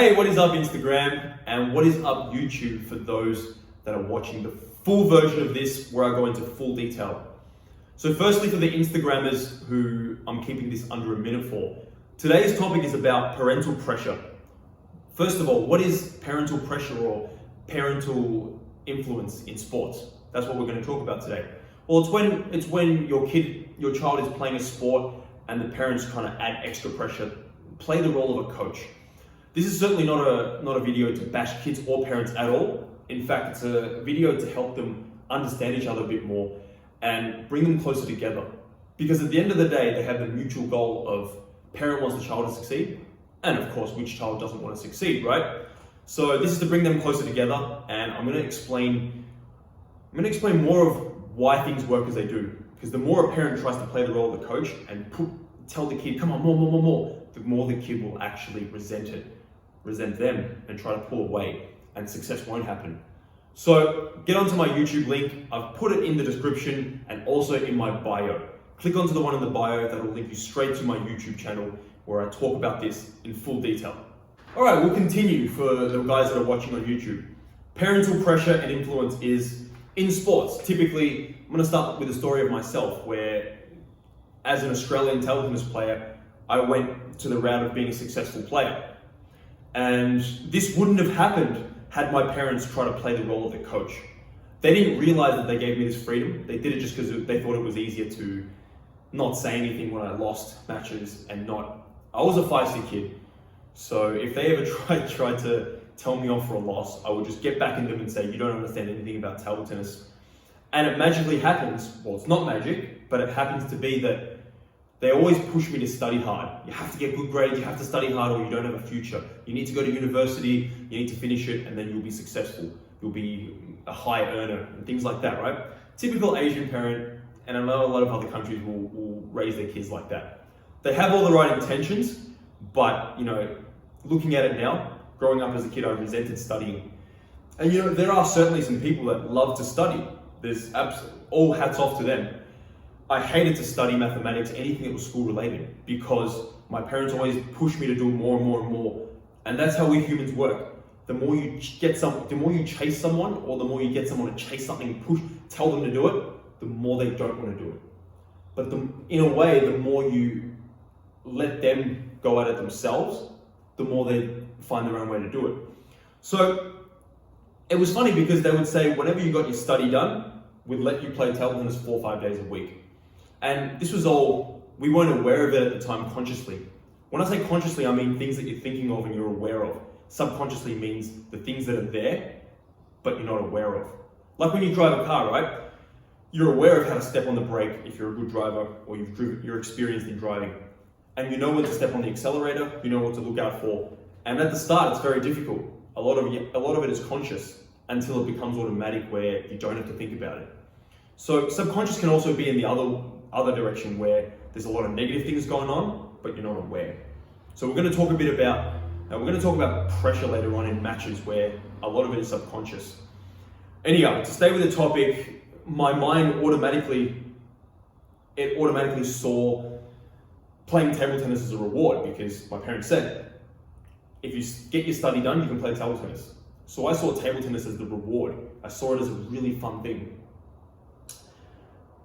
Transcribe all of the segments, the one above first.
Hey, what is up Instagram and what is up YouTube for those that are watching the full version of this where I go into full detail. So firstly, for the Instagrammers who I'm keeping this under a minute for, today's topic is about parental pressure. First of all, what is parental pressure or parental influence in sports? That's what we're going to talk about today. Well, it's when your child is playing a sport and the parents kind of add extra pressure, play the role of a coach. This is certainly not a video to bash kids or parents at all. In fact, it's a video to help them understand each other a bit more and bring them closer together. Because at the end of the day, they have the mutual goal of parent wants the child to succeed, and of course, which child doesn't want to succeed, right? So this is to bring them closer together, and I'm going to explain more of why things work as they do. Because the more a parent tries to play the role of the coach and tell the kid, come on, more, the more the kid will actually resent them and try to pull away, and success won't happen. So get onto my YouTube link. I've put it in the description and also in my bio. Click onto the one in the bio that will link you straight to my YouTube channel where I talk about this in full detail. All right, we'll continue for the guys that are watching on YouTube. Parental pressure and influence is in sports. Typically, I'm going to start with a story of myself where as an Australian table tennis player, I went to the route of being a successful player. And this wouldn't have happened had my parents tried to play the role of the coach. They didn't realize that they gave me this freedom. They did it just because they thought it was easier to not say anything when I lost matches and not. I was a feisty kid. So if they ever tried to tell me off for a loss, I would just get back into them and say, you don't understand anything about table tennis. And it magically happens. Well, it's not magic, but it happens to be that they always push me to study hard. You have to get good grades, you have to study hard or you don't have a future. You need to go to university, you need to finish it, and then you'll be successful. You'll be a high earner and things like that, right? Typical Asian parent, and I know a lot of other countries will raise their kids like that. They have all the right intentions, but looking at it now, growing up as a kid, I resented studying. And there are certainly some people that love to study. There's all hats off to them. I hated to study mathematics, anything that was school related, because my parents always pushed me to do more and more and more. And that's how we humans work. The more you chase someone, or the more you get someone to chase something, tell them to do it, the more they don't want to do it. But in a way, the more you let them go at it themselves, the more they find their own way to do it. So it was funny because they would say, whenever you got your study done, we'd let you play table tennis 4 or 5 days a week. And this was all, we weren't aware of it at the time consciously. When I say consciously, I mean things that you're thinking of and you're aware of. Subconsciously means the things that are there, but you're not aware of. Like when you drive a car, right? You're aware of how to step on the brake if you're a good driver or you're experienced in driving. And you know when to step on the accelerator, you know what to look out for. And at the start, it's very difficult. A lot of it is conscious until it becomes automatic where you don't have to think about it. So subconscious can also be in the other direction where there's a lot of negative things going on, but you're not aware. So we're going to talk about pressure later on in matches where a lot of it is subconscious. Anyhow, to stay with the topic, my mind automatically saw playing table tennis as a reward because my parents said, if you get your study done, you can play table tennis. So I saw table tennis as the reward. I saw it as a really fun thing.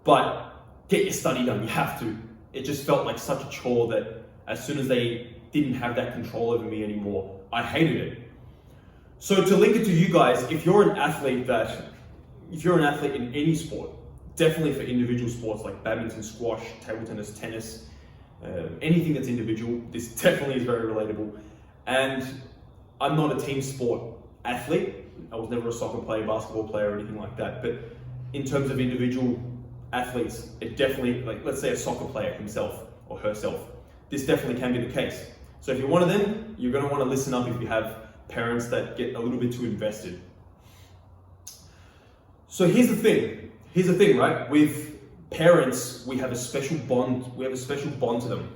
But get your study done, you have to. It just felt like such a chore that as soon as they didn't have that control over me anymore, I hated it. So to link it to you guys, if you're an athlete in any sport, definitely for individual sports like badminton, squash, table tennis, anything that's individual, this definitely is very relatable. And I'm not a team sport athlete. I was never a soccer player, basketball player, or anything like that. But in terms of individual athletes, it definitely, like let's say a soccer player himself or herself, this definitely can be the case. So if you're one of them, you're going to want to listen up if you have parents that get a little bit too invested. So here's the thing, right? With parents, we have a special bond to them.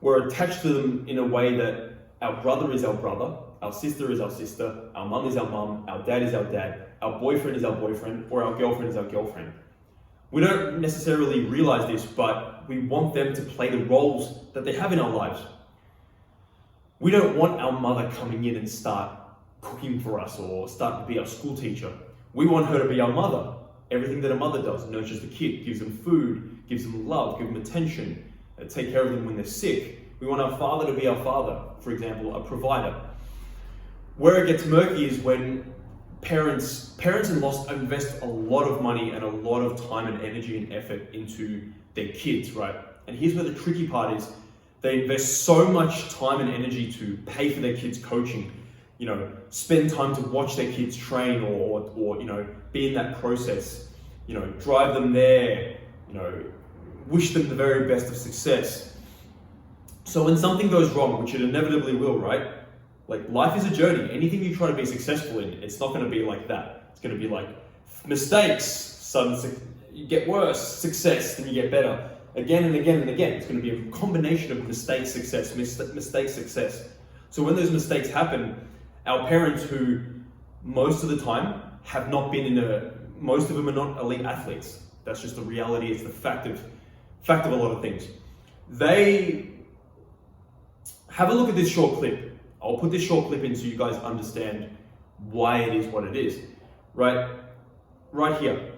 We're attached to them in a way that our brother is our brother, our sister is our sister, our mum is our mum, our dad is our dad, our boyfriend is our boyfriend, or our girlfriend is our girlfriend. We don't necessarily realize this, but we want them to play the roles that they have in our lives. We don't want our mother coming in and start cooking for us or start to be our school teacher. We want her to be our mother. Everything that a mother does, nurtures the kid, gives them food, gives them love, gives them attention, take care of them when they're sick. We want our father to be our father, for example, a provider. Where it gets murky is when parents-in-laws invest a lot of money and a lot of time and energy and effort into their kids, right? And here's where the tricky part is. They invest so much time and energy to pay for their kids' coaching, spend time to watch their kids train or be in that process, drive them there, wish them the very best of success. So when something goes wrong, which it inevitably will, right? Like, life is a journey. Anything you try to be successful in, it's not going to be like that. It's going to be like mistakes, you get worse, success, then you get better. Again and again and again. It's going to be a combination of mistake, success, mistake, success. So when those mistakes happen, our parents, who most of the time have not been most of them are not elite athletes. That's just the reality. It's the fact of a lot of things. They have a look at this short clip. I'll put this short clip in so you guys understand why it is what it is. Right here.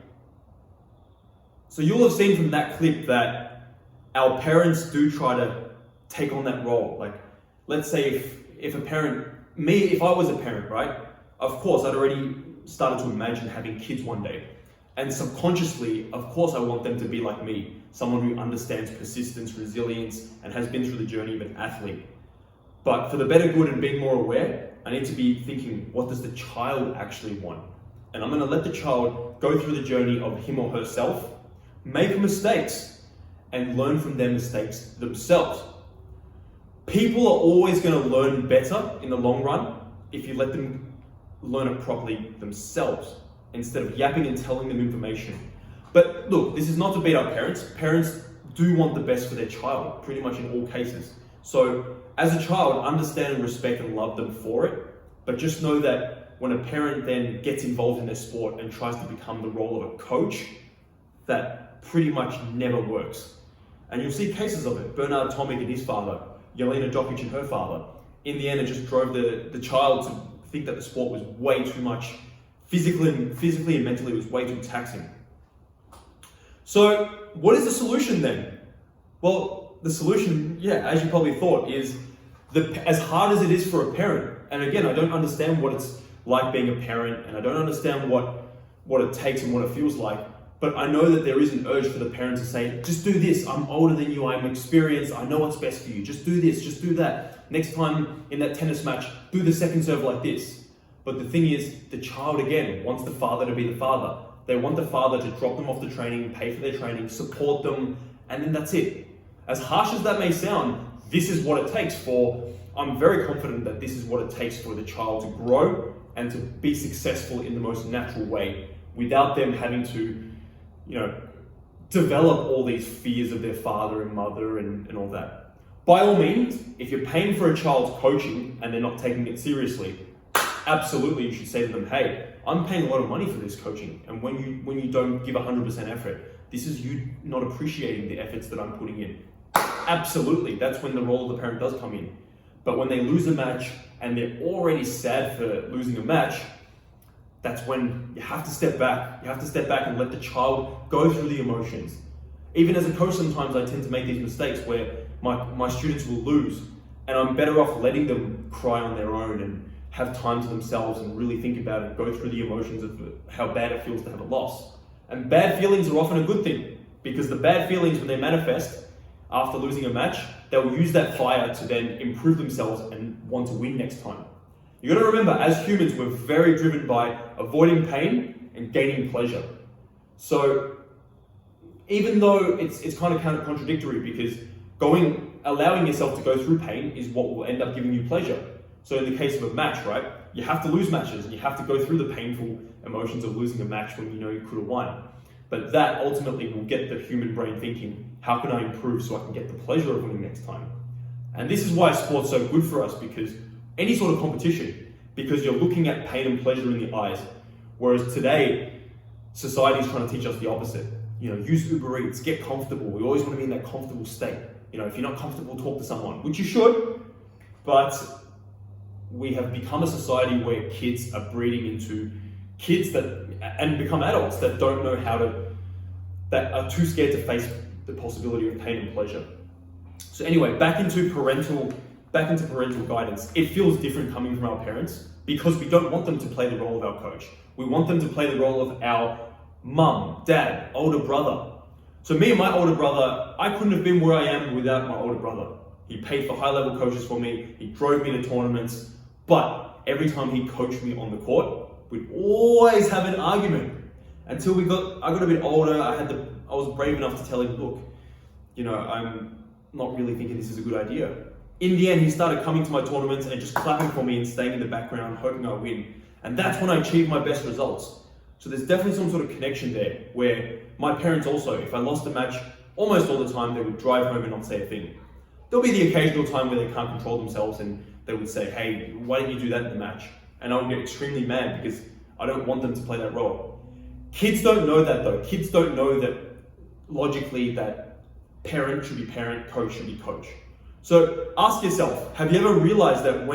So you'll have seen from that clip that our parents do try to take on that role. Like, let's say if I was a parent, right? Of course, I'd already started to imagine having kids one day. And subconsciously, of course, I want them to be like me, someone who understands persistence, resilience, and has been through the journey of an athlete. But for the better good and being more aware, I need to be thinking, what does the child actually want? And I'm going to let the child go through the journey of him or herself, make mistakes, and learn from their mistakes themselves. People are always going to learn better in the long run if you let them learn it properly themselves, instead of yapping and telling them information. But look, this is not to beat up parents. Parents do want the best for their child, pretty much in all cases. So as a child, understand and respect and love them for it, but just know that when a parent then gets involved in their sport and tries to become the role of a coach, that pretty much never works. And you'll see cases of it. Bernard Tomic and his father, Jelena Jokic and her father. In the end, it just drove the child to think that the sport was way too much, physically and mentally, it was way too taxing. So what is the solution then? Well, the solution, as you probably thought, is as hard as it is for a parent. And again, I don't understand what it's like being a parent, and I don't understand what it takes and what it feels like. But I know that there is an urge for the parents to say, just do this, I'm older than you, I'm experienced, I know what's best for you, just do this, just do that. Next time in that tennis match, do the second serve like this. But the thing is, the child again wants the father to be the father. They want the father to drop them off the training, pay for their training, support them, and then that's it. As harsh as that may sound, this is what it takes I'm very confident that this is what it takes for the child to grow and to be successful in the most natural way, without them having to develop all these fears of their father and mother and all that. By all means, if you're paying for a child's coaching and they're not taking it seriously, absolutely you should say to them, hey, I'm paying a lot of money for this coaching, and when you don't give 100% effort, this is you not appreciating the efforts that I'm putting in. Absolutely, that's when the role of the parent does come in. But when they lose a match and they're already sad for losing a match, that's when you have to step back. You have to step back and let the child go through the emotions. Even as a coach, sometimes I tend to make these mistakes where my students will lose, and I'm better off letting them cry on their own and have time to themselves and really think about it, go through the emotions of how bad it feels to have a loss. And bad feelings are often a good thing, because the bad feelings, when they manifest after losing a match, they'll use that fire to then improve themselves and want to win next time. You got to remember, as humans, we're very driven by avoiding pain and gaining pleasure. So even though it's kind of contradictory, because allowing yourself to go through pain is what will end up giving you pleasure. So in the case of a match, right, you have to lose matches and you have to go through the painful emotions of losing a match when you know you could have won. But that ultimately will get the human brain thinking, how can I improve so I can get the pleasure of winning next time? And this is why sport's so good for us, because any sort of competition, because you're looking at pain and pleasure in the eyes. Whereas today, society's trying to teach us the opposite. Use Uber Eats, get comfortable. We always want to be in that comfortable state. If you're not comfortable, talk to someone, which you should. But we have become a society where kids are breeding into kids and become adults that don't know that are too scared to face the possibility of pain and pleasure. So anyway, back into parental guidance. It feels different coming from our parents because we don't want them to play the role of our coach. We want them to play the role of our mum, dad, older brother. So me and my older brother, I couldn't have been where I am without my older brother. He paid for high-level coaches for me, he drove me to tournaments, but every time he coached me on the court, we'd always have an argument. Until I got a bit older, I was brave enough to tell him, look, I'm not really thinking this is a good idea. In the end, he started coming to my tournaments and just clapping for me and staying in the background, hoping I win. And that's when I achieved my best results. So there's definitely some sort of connection there where my parents also, if I lost a match, almost all the time, they would drive home and not say a thing. There'll be the occasional time where they can't control themselves and they would say, hey, why didn't you do that in the match? And I would get extremely mad because I don't want them to play that role. Kids don't know that though. Kids don't know that logically that parent should be parent, coach should be coach. So ask yourself, have you ever realized that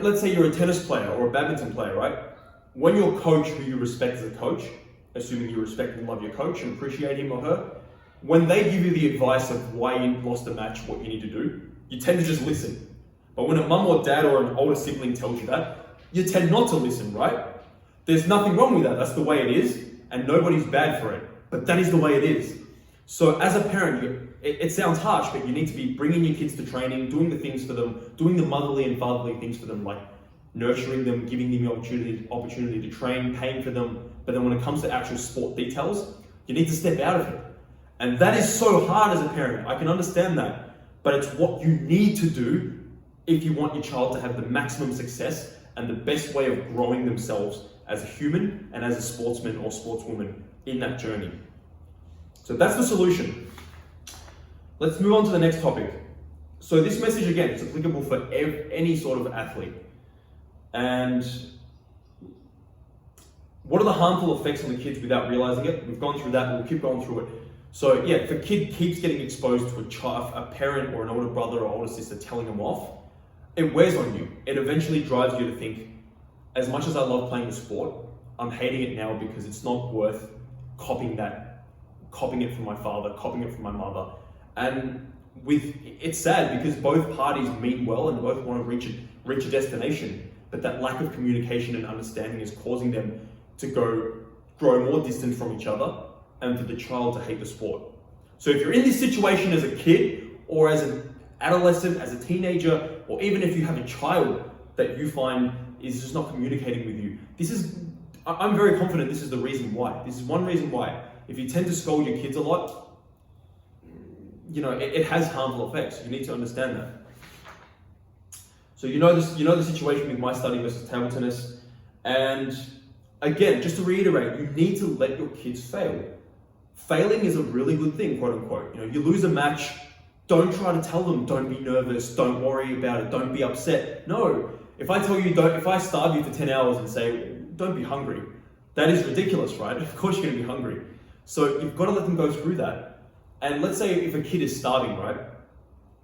let's say you're a tennis player or a badminton player, right? When your coach, who you respect as a coach, assuming you respect and love your coach and appreciate him or her, when they give you the advice of why you lost a match, what you need to do, you tend to just listen. But when a mum or dad or an older sibling tells you that, you tend not to listen, right? There's nothing wrong with that. That's the way it is, and nobody's bad for it. But that is the way it is. So as a parent, it sounds harsh, but you need to be bringing your kids to training, doing the things for them, doing the motherly and fatherly things for them, like nurturing them, giving them the opportunity to train, paying for them. But then when it comes to actual sport details, you need to step out of it. And that is so hard as a parent. I can understand that. But it's what you need to do if you want your child to have the maximum success and the best way of growing themselves as a human and as a sportsman or sportswoman in that journey. So that's the solution. Let's move on to the next topic. So this message, again, is applicable for any sort of athlete. And what are the harmful effects on the kids without realizing it? We've gone through that, we'll keep going through it. So yeah, if a kid keeps getting exposed to a parent or an older brother or older sister telling them off, it wears on you. It eventually drives you to think, as much as I love playing the sport, I'm hating it now because it's not worth copying it from my father, copying it from my mother. And it's sad because both parties mean well and both want to reach a destination, but that lack of communication and understanding is causing them to grow more distant from each other and for the child to hate the sport. So if you're in this situation as a kid or as an adolescent, as a teenager, or even if you have a child that you find is just not communicating with you, I'm very confident this is the reason why. This is one reason why. If you tend to scold your kids a lot, it has harmful effects. You need to understand that. So the situation with my study versus table tennis. And again, just to reiterate, you need to let your kids fail. Failing is a really good thing, quote unquote. You lose a match, don't try to tell them, don't be nervous, don't worry about it, don't be upset. No, if I tell you, if I starve you for 10 hours and say, don't be hungry, that is ridiculous, right? Of course you're gonna be hungry. So you've got to let them go through that. And let's say if a kid is starving, right?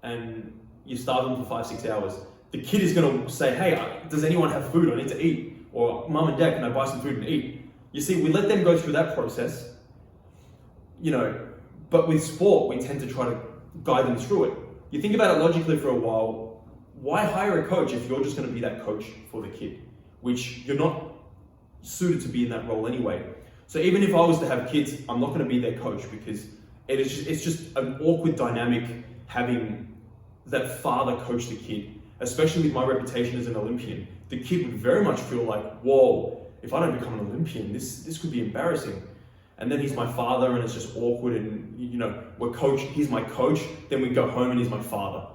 And you starve them for 5-6 hours, the kid is gonna say, hey, does anyone have food? I need to eat. Or mom and dad, can I buy some food and eat? You see, we let them go through that process, but with sport, we tend to try to guide them through it. You think about it logically for a while, why hire a coach if you're just gonna be that coach for the kid, which you're not suited to be in that role anyway. So even if I was to have kids, I'm not gonna be their coach because it's just an awkward dynamic having that father coach the kid, especially with my reputation as an Olympian. The kid would very much feel like, whoa, if I don't become an Olympian, this could be embarrassing. And then he's my father and it's just awkward and he's my coach, then we go home and he's my father.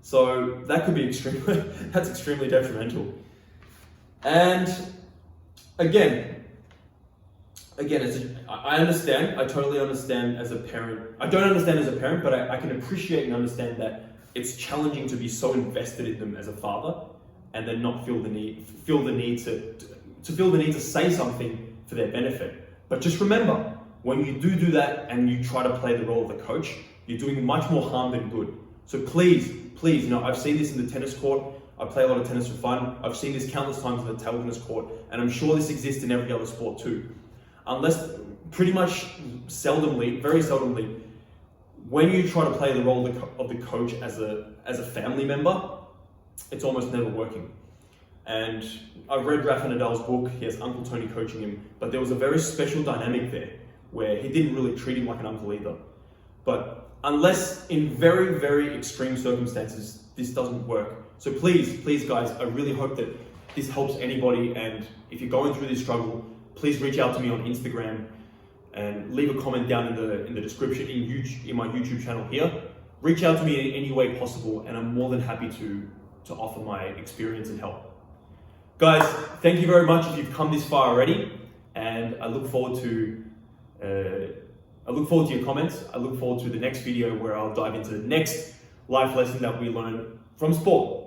So that could be that's extremely detrimental. And again, I understand, I totally understand as a parent. I don't understand as a parent, but I can appreciate and understand that it's challenging to be so invested in them as a father and then not feel the need to say something for their benefit. But just remember, when you do that and you try to play the role of the coach, you're doing much more harm than good. So please please, you know, I've seen this in the tennis court. I play a lot of tennis for fun. I've seen this countless times in the table tennis court, and I'm sure this exists in every other sport too. Unless, pretty much seldomly, very seldomly, when you try to play the role of the coach as a family member, it's almost never working. And I've read Rafa Nadal's book. He has Uncle Tony coaching him, but there was a very special dynamic there where he didn't really treat him like an uncle either. But unless in very, very extreme circumstances, this doesn't work. So please guys, I really hope that this helps anybody. And if you're going through this struggle, please reach out to me on Instagram and leave a comment down in the description in my YouTube channel here. Reach out to me in any way possible, and I'm more than happy to offer my experience and help. Guys, thank you very much if you've come this far already, and I look forward to your comments. I look forward to the next video where I'll dive into the next life lesson that we learn from sport.